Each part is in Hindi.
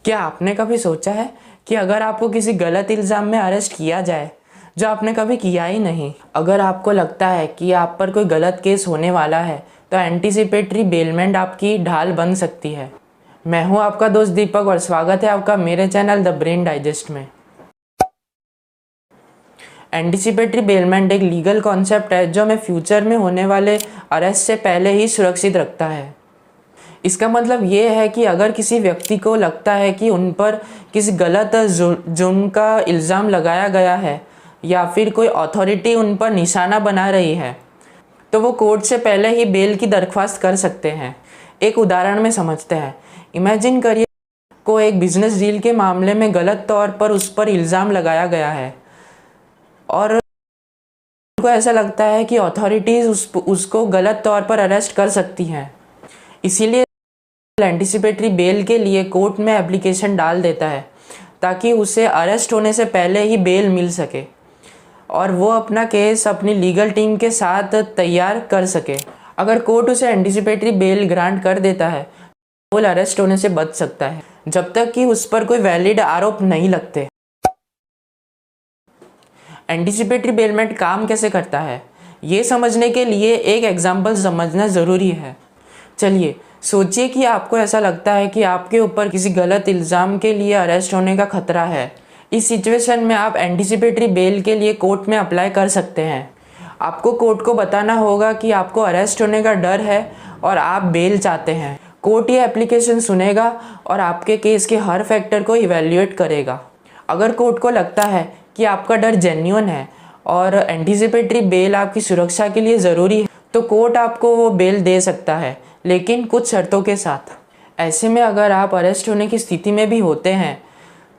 क्या आपने कभी सोचा है कि अगर आपको किसी गलत इल्ज़ाम में अरेस्ट किया जाए जो आपने कभी किया ही नहीं, अगर आपको लगता है कि आप पर कोई गलत केस होने वाला है तो एंटीसिपेटरी बेलमेंट आपकी ढाल बन सकती है। मैं हूं आपका दोस्त दीपक और स्वागत है आपका मेरे चैनल द ब्रेन डाइजेस्ट में। एंटीसिपेटरी बेलमेंट एक लीगल कॉन्सेप्ट है जो हमें फ्यूचर में होने वाले अरेस्ट से पहले ही सुरक्षित रखता है। इसका मतलब ये है कि अगर किसी व्यक्ति को लगता है कि उन पर किसी गलत जुर्म का इल्ज़ाम लगाया गया है या फिर कोई अथॉरिटी उन पर निशाना बना रही है तो वो कोर्ट से पहले ही बेल की दरख्वास्त कर सकते हैं। एक उदाहरण में समझते हैं। इमेजिन करिए को एक बिजनेस डील के मामले में गलत तौर पर उस पर इल्ज़ाम लगाया गया है और उनको ऐसा लगता है कि अथॉरिटीज़ उसको गलत तौर पर अरेस्ट कर सकती हैं। इसीलिए एंटीसिपेटरी बेल के लिए कोर्ट में एप्लीकेशन डाल देता है ताकि उसे अरेस्ट होने से पहले ही बेल मिल सके और वो अपना केस अपनी लीगल टीम के साथ तैयार कर सके। अगर कोर्ट उसे एंटीसिपेटरी बेल ग्रांट कर देता है तो वो अरेस्ट होने से बच सकता है जब तक कि उस पर कोई वैलिड आरोप नहीं लगते। एंटीसिपेटरी बेलमेंट काम कैसे करता है ये समझने के लिए एक एग्जाम्पल समझना ज़रूरी है। चलिए सोचिए कि आपको ऐसा लगता है कि आपके ऊपर किसी गलत इल्ज़ाम के लिए अरेस्ट होने का खतरा है। इस सिचुएशन में आप एंटीसिपेटरी बेल के लिए कोर्ट में अप्लाई कर सकते हैं। आपको कोर्ट को बताना होगा कि आपको अरेस्ट होने का डर है और आप बेल चाहते हैं। कोर्ट ये एप्लीकेशन सुनेगा और आपके केस के हर फैक्टर को इवैल्यूएट करेगा। अगर कोर्ट को लगता है कि आपका डर जेन्युइन है और एंटीसिपेटरी बेल आपकी सुरक्षा के लिए ज़रूरी है तो कोर्ट आपको वो बेल दे सकता है, लेकिन कुछ शर्तों के साथ। ऐसे में अगर आप अरेस्ट होने की स्थिति में भी होते हैं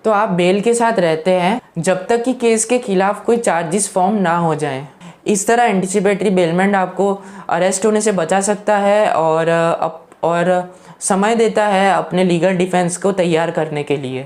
तो आप बेल के साथ रहते हैं जब तक कि केस के खिलाफ कोई चार्जेस फॉर्म ना हो जाएं। इस तरह एंटीसिपेटरी बेलमेंट आपको अरेस्ट होने से बचा सकता है और समय देता है अपने लीगल डिफेंस को तैयार करने के लिए।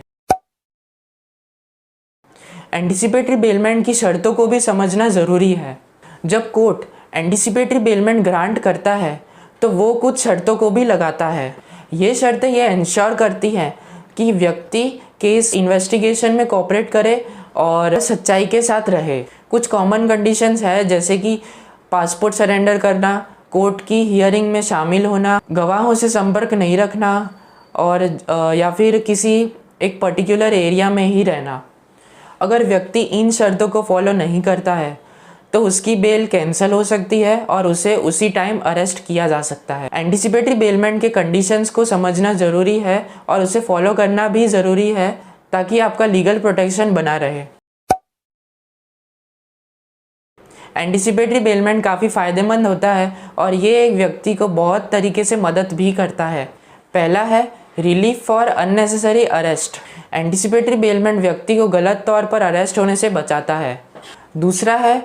एंटीसिपेटरी बेलमेंट की शर्तों को भी समझना ज़रूरी है। जब कोर्ट एंटीसिपेटरी बेलमेंट ग्रांट करता है तो वो कुछ शर्तों को भी लगाता है। ये शर्तें ये इंश्योर करती हैं कि व्यक्ति केस इन्वेस्टिगेशन में कोऑपरेट करे और सच्चाई के साथ रहे। कुछ कॉमन कंडीशंस है जैसे कि पासपोर्ट सरेंडर करना, कोर्ट की हियरिंग में शामिल होना, गवाहों से संपर्क नहीं रखना और या फिर किसी एक पर्टिकुलर एरिया में ही रहना। अगर व्यक्ति इन शर्तों को फॉलो नहीं करता है तो उसकी बेल कैंसिल हो सकती है और उसे उसी टाइम अरेस्ट किया जा सकता है। एंटीसिपेटरी बेलमेंट के कंडीशंस को समझना ज़रूरी है और उसे फॉलो करना भी ज़रूरी है ताकि आपका लीगल प्रोटेक्शन बना रहे। एंटीसिपेटरी बेलमेंट काफ़ी फ़ायदेमंद होता है और ये एक व्यक्ति को बहुत तरीके से मदद भी करता है। पहला है relief for unnecessary arrest. Anticipatory bailment व्यक्ति को गलत तौर पर अरेस्ट होने से बचाता है। दूसरा है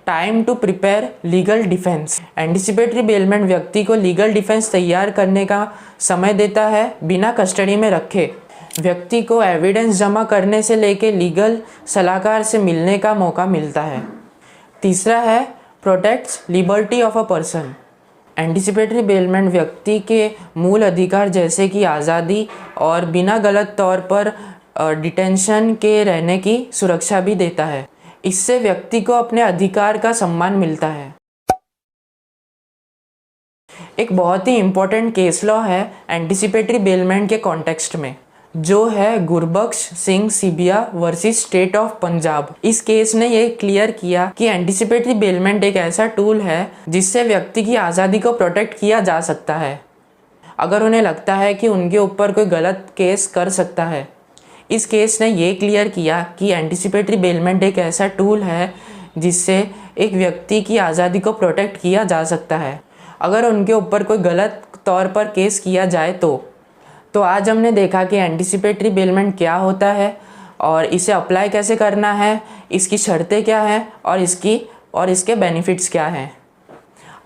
time to prepare legal defence. Anticipatory bailment व्यक्ति को लीगल डिफेंस तैयार करने का समय देता है बिना कस्टडी में रखे। व्यक्ति को एविडेंस जमा करने से लेके लीगल सलाहकार से मिलने का मौका मिलता है। तीसरा है protects liberty of a person. Anticipatory bailment व्यक्ति के मूल अधिकार जैसे कि आज़ादी और बिना गलत तौर पर डिटेंशन के रहने की सुरक्षा भी देता है। इससे व्यक्ति को अपने अधिकार का सम्मान मिलता है। एक बहुत ही इम्पोर्टेंट केस लॉ है एंटीसिपेटरी बेलमेंट के कॉन्टेक्स्ट में, जो है Gurbaksh Singh Sibia versus state of Punjab. इस केस ने ये क्लियर किया कि एंटीसिपेटरी बेलमेंट एक ऐसा टूल है जिससे व्यक्ति की आज़ादी को प्रोटेक्ट किया जा सकता है अगर उन्हें लगता है कि उनके ऊपर कोई गलत केस कर सकता है। इस केस ने ये क्लियर किया कि एंटीसिपेटरी बेलमेंट एक ऐसा टूल है जिससे एक व्यक्ति की आज़ादी को प्रोटेक्ट किया जा सकता है अगर उनके ऊपर कोई गलत तौर पर केस किया जाए तो आज हमने देखा कि एंटीसिपेटरी बेलमेंट क्या होता है और इसे अप्लाई कैसे करना है, इसकी शर्तें क्या हैं और इसके बेनिफिट्स क्या हैं।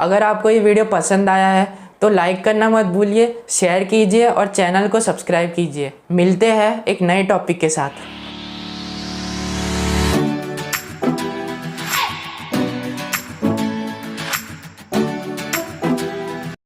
अगर आपको ये वीडियो पसंद आया है तो लाइक करना मत भूलिए, शेयर कीजिए और चैनल को सब्सक्राइब कीजिए। मिलते हैं एक नए टॉपिक के साथ।